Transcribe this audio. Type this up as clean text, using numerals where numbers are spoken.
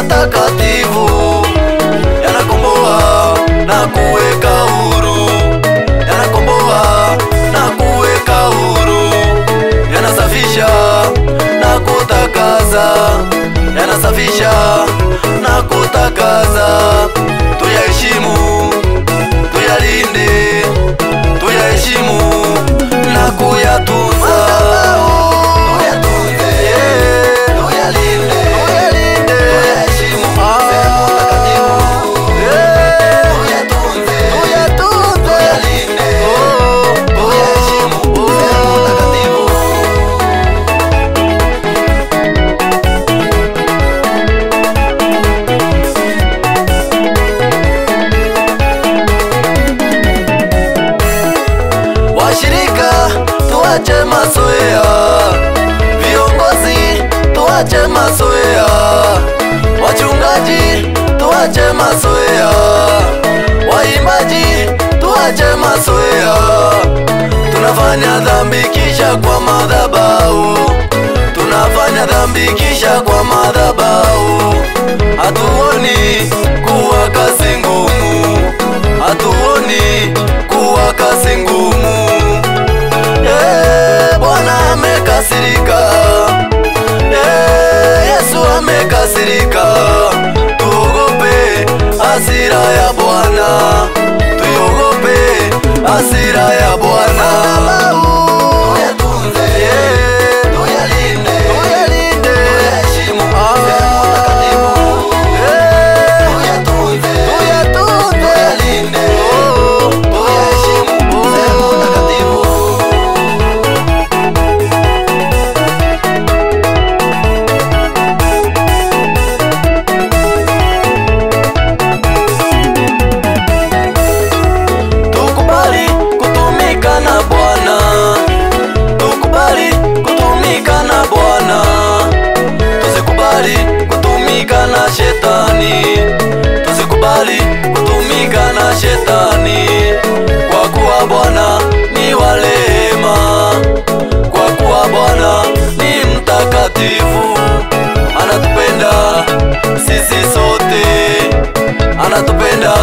matakatifu, yanakomboa na kuweka huru, yanakomboa na kuweka huru, yanasafisha na kutakasa, yanasafisha na kutakasa. Tuyaheshimu, tuyalinde, tuyaheshimu na kuyatunza. Tuache mazoea, viongozi tuache mazoea, wachungaji tuache mazoea, waimbaji tuache mazoea. Tunafanya dhambi kisha kwa madhabahu, tunafanya dhambi kisha kwa madhabahu. Hatuoni kuwa kazi ngumu, hatuoni kuwa kazi ngumu. Bwana amekasirika, Yesu amekasirika. Tuogope hasira ya Bwana, tuogope hasira ya Bwana. Tuyatunze, tuyalinde, tuyaheshimu sehemu takatifu. Tuyatunze, tuyalinde, tuyaheshimu sehemu takatifu. Na shetani, tusikubali kutumika na shetani, kwa kuwa Bwana ni wa rehema, kwa kuwa Bwana ni mtakatifu. Anatupenda sisi sote, anatupenda